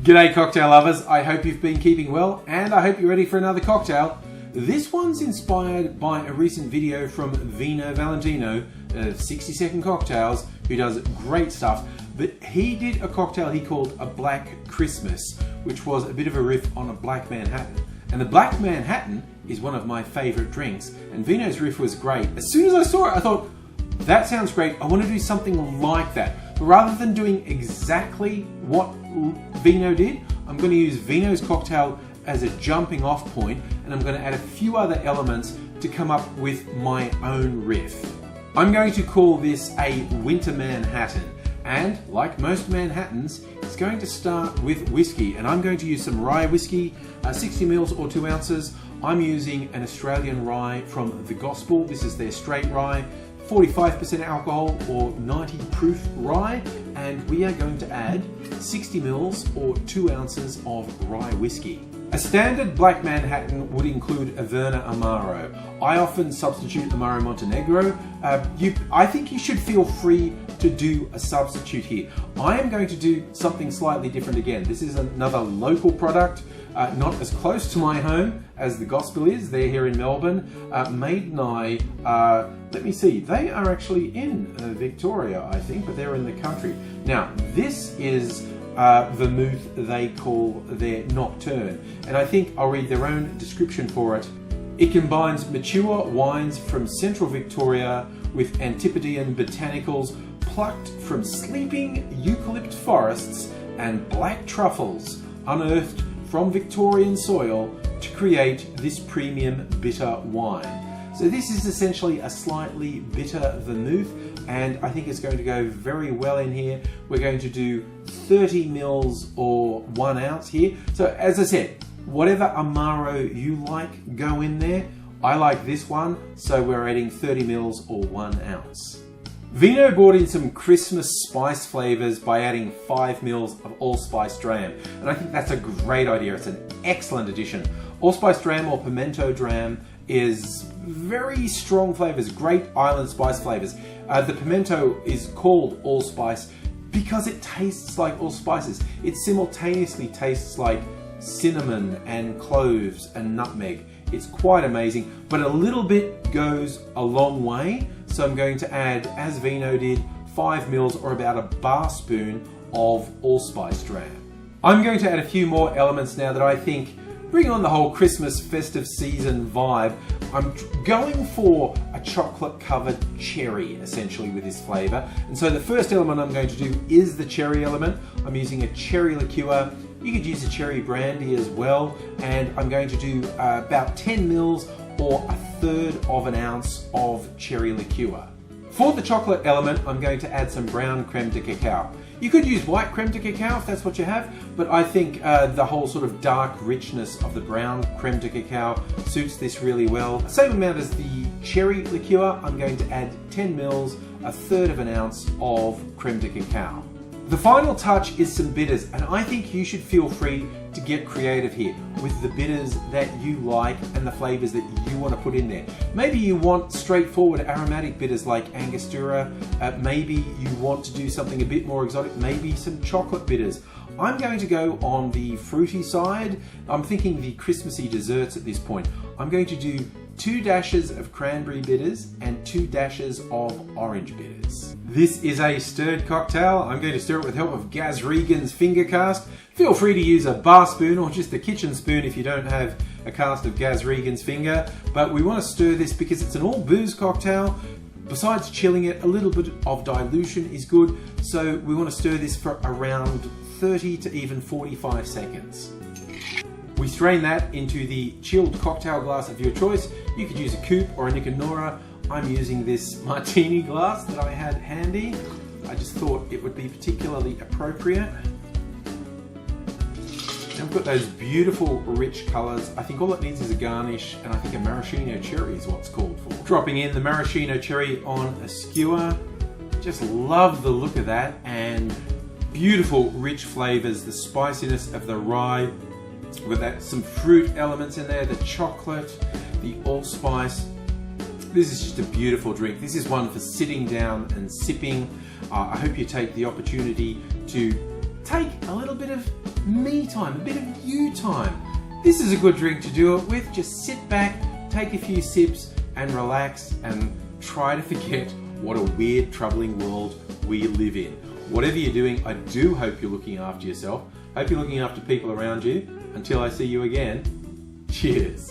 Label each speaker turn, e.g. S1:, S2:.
S1: G'day cocktail lovers, I hope you've been keeping well and I hope you're ready for another cocktail. This one's inspired by a recent video from Vino Valentino of 60-second cocktails, who does great stuff, but he did a cocktail he called a Black Christmas, which was a bit of a riff on a Black Manhattan. And the Black Manhattan is one of my favourite drinks, and Vino's riff was great. As soon as I saw it, I thought, that sounds great, I want to do something like that. But rather than doing exactly what Vino did, I'm going to use Vino's cocktail as a jumping off point, and I'm going to add a few other elements to come up with my own riff. I'm going to call this a Winter Manhattan, and like most Manhattans, it's going to start with whiskey, and I'm going to use some rye whiskey, 60 mils or 2 ounces. I'm using an Australian rye from The Gospel. This is their straight rye, 45% alcohol or 90 proof rye, and we are going to add 60 mils or 2 ounces of rye whiskey. A standard Black Manhattan would include a Verna Amaro. I often substitute Amaro Montenegro. I think you should feel free to do a substitute here. I am going to do something slightly different again. This is another local product, not as close to my home as The Gospel is. They're here in Melbourne. Maid and I, let me see, they are actually in Victoria, I think, but they're in the country. Now, this is vermouth they call their Nocturne, and I think I'll read their own description for it. It combines mature wines from central Victoria with Antipodean botanicals plucked from sleeping eucalypt forests and black truffles unearthed from Victorian soil to create this premium bitter wine. So this is essentially a slightly bitter vermouth, and I think it's going to go very well in here. We're going to do 30 mils or 1 ounce here. So as I said, whatever Amaro you like, go in there. I like this one, so we're adding 30 mils or 1 ounce. Vino brought in some Christmas spice flavours by adding 5 mils of allspice dram, and I think that's a great idea. It's an excellent addition. Allspice dram or pimento dram is very strong flavours, great island spice flavours. The pimento is called allspice because it tastes like all spices. It simultaneously tastes like cinnamon and cloves and nutmeg. It's quite amazing, but a little bit goes a long way. So I'm going to add, as Vino did, 5 mils or about a bar spoon of allspice dram. I'm going to add a few more elements now that I think bring on the whole Christmas festive season vibe. I'm going for a chocolate covered cherry essentially with this flavour. And so the first element I'm going to do is the cherry element. I'm using a cherry liqueur. You could use a cherry brandy as well. And I'm going to do about 10 mils or 1/3 of an ounce of cherry liqueur. For the chocolate element, I'm going to add some brown creme de cacao. You could use white creme de cacao if that's what you have, but I think the whole sort of dark richness of the brown creme de cacao suits this really well. Same amount as the cherry liqueur, I'm going to add 10 mils, 1/3 of an ounce of creme de cacao. The final touch is some bitters, and I think you should feel free to get creative here with the bitters that you like and the flavours that you want to put in there. Maybe you want straightforward aromatic bitters like Angostura, maybe you want to do something a bit more exotic, maybe some chocolate bitters. I'm going to go on the fruity side. I'm thinking the Christmassy desserts at this point. I'm going to do 2 dashes of cranberry bitters and 2 dashes of orange bitters. This is a stirred cocktail. I'm going to stir it with the help of Gaz Regan's finger cast. Feel free to use a bar spoon or just a kitchen spoon if you don't have a cast of Gaz Regan's finger. But we want to stir this because it's an all booze cocktail. Besides chilling it, a little bit of dilution is good. So we want to stir this for around 30 to even 45 seconds. We strain that into the chilled cocktail glass of your choice. You could use a coupe or a Nicanora. I'm using this martini glass that I had handy. I just thought it would be particularly appropriate. And we've got those beautiful rich colours. I think all it needs is a garnish, and I think a maraschino cherry is what's called for. Dropping in the maraschino cherry on a skewer. Just love the look of that, and beautiful rich flavours, the spiciness of the rye. We've got some fruit elements in there, the chocolate, the allspice. This is just a beautiful drink. This is one for sitting down and sipping. I hope you take the opportunity to take a little bit of me time, a bit of you time. This is a good drink to do it with. Just sit back, take a few sips and relax and try to forget what a weird, troubling world we live in. Whatever you're doing, I do hope you're looking after yourself. Hope you're looking after people around you. Until I see you again, cheers.